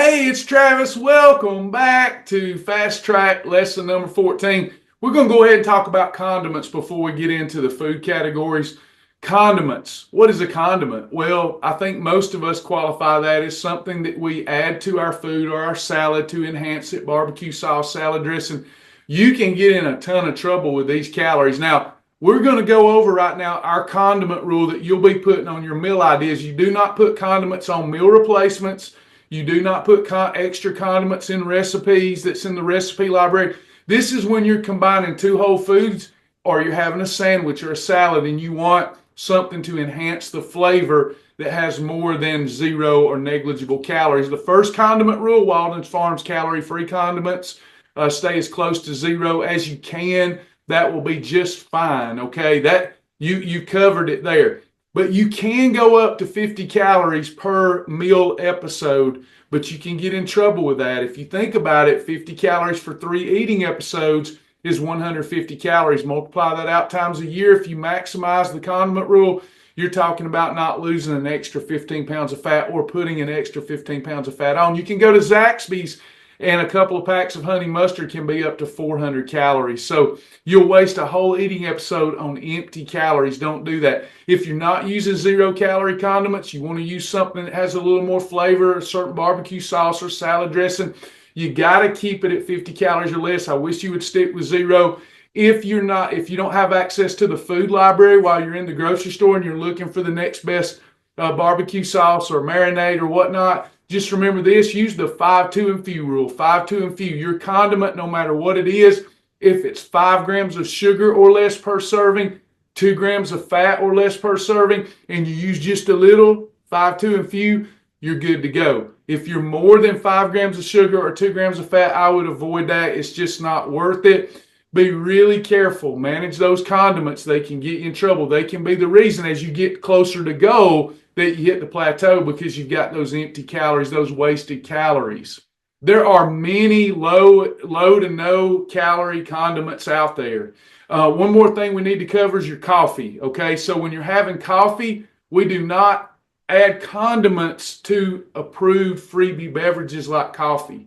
Hey, it's Travis. Welcome back to Fast Track lesson number 14. We're going to go ahead and talk about condiments before we get into the food categories. Condiments. What is a condiment? Well, I think most of us qualify that as something that we add to our food or our salad to enhance it. Barbecue sauce, salad dressing. You can get in a ton of trouble with these calories. Now, we're going to go over right now our condiment rule that you'll be putting on your meal ideas. You do not put condiments on meal replacements. You do not put extra condiments in recipes that's in the recipe library. This is when you're combining two whole foods or you're having a sandwich or a salad and you want something to enhance the flavor that has more than 0 or negligible calories. The first condiment rule, Walden Farms calorie-free condiments, stay as close to 0 as you can. That will be just fine, okay? That you covered it there. But you can go up to 50 calories per meal episode, but you can get in trouble with that. If you think about it, 50 calories for 3 eating episodes is 150 calories. Multiply that out times a year. If you maximize the condiment rule, you're talking about not losing an extra 15 pounds of fat or putting an extra 15 pounds of fat on. You can go to Zaxby's and a couple of packs of honey mustard can be up to 400 calories. So you'll waste a whole eating episode on empty calories. Don't do that. If you're not using 0-calorie condiments, you want to use something that has a little more flavor, a certain barbecue sauce or salad dressing, you got to keep it at 50 calories or less. I wish you would stick with 0. If you don't have access to the food library while you're in the grocery store and you're looking for the next best barbecue sauce or marinade or whatnot, just remember this, use the 5, 2, and few rule. 5, 2, and few. Your condiment, no matter what it is, if it's 5 grams of sugar or less per serving, 2 grams of fat or less per serving, and you use just a little, 5, 2, and few, you're good to go. If you're more than 5 grams of sugar or 2 grams of fat, I would avoid that. It's just not worth it. Be really careful. Manage those condiments. They can get you in trouble. They can be the reason as you get closer to goal that you hit the plateau because you've got those empty calories, those wasted calories. There are many low to no calorie condiments out there. One more thing we need to cover is your coffee. Okay, so when you're having coffee, we do not add condiments to approved freebie beverages like coffee,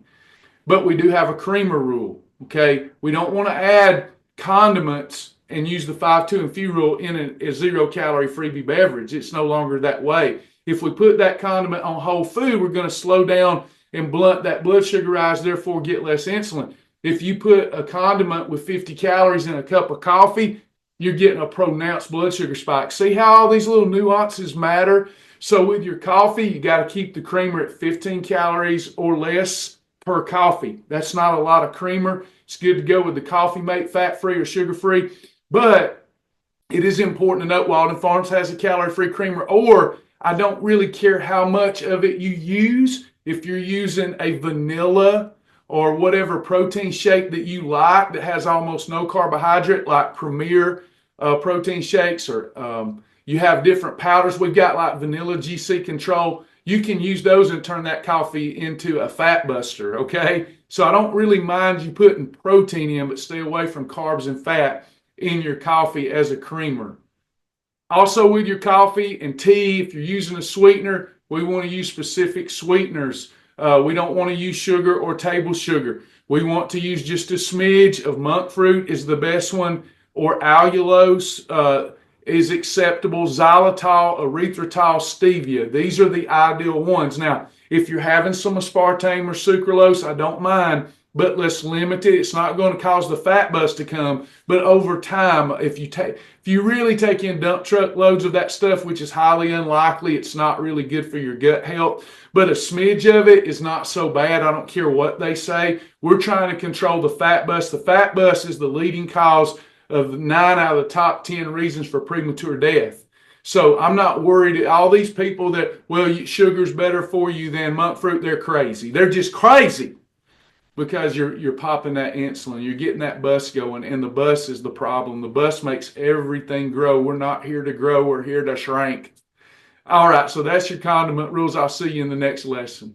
but we do have a creamer rule. Okay, we don't want to add condiments and use the 5, 2, and few rule in a 0-calorie freebie beverage. It's no longer that way. If we put that condiment on whole food, we're going to slow down and blunt that blood sugar rise, therefore get less insulin. If you put a condiment with 50 calories in a cup of coffee, you're getting a pronounced blood sugar spike. See how all these little nuances matter? So with your coffee, you got to keep the creamer at 15 calories or less per coffee. That's not a lot of creamer. It's good to go with the Coffee Mate fat-free or sugar-free. But it is important to note Walden Farms has a calorie-free creamer, or I don't really care how much of it you use. If you're using a vanilla or whatever protein shake that you like that has almost no carbohydrate, like Premier protein shakes, or you have different powders. We've got like vanilla GC Control. You can use those and turn that coffee into a fat buster, okay? So I don't really mind you putting protein in, but stay away from carbs and fat in your coffee as a creamer. Also with your coffee and tea, if you're using a sweetener, we want to use specific sweeteners. We don't want to use sugar or table sugar. We want to use just a smidge of monk fruit is the best one, or allulose is acceptable, xylitol, erythritol, stevia. These are the ideal ones. Now, if you're having some aspartame or sucralose, I don't mind, but let's limit it. It's not going to cause the fat bust to come, but over time, if you really take in dump truck loads of that stuff, which is highly unlikely, it's not really good for your gut health, but a smidge of it is not so bad. I don't care what they say. We're trying to control the fat bust. The fat bust is the leading cause of 9 out of the top 10 reasons for premature death. So I'm not worried. All these people that, well, sugar's better for you than monk fruit, they're crazy. They're just crazy because you're popping that insulin. You're getting that bus going, and the bus is the problem. The bus makes everything grow. We're not here to grow. We're here to shrink. All right, so that's your condiment rules. I'll see you in the next lesson.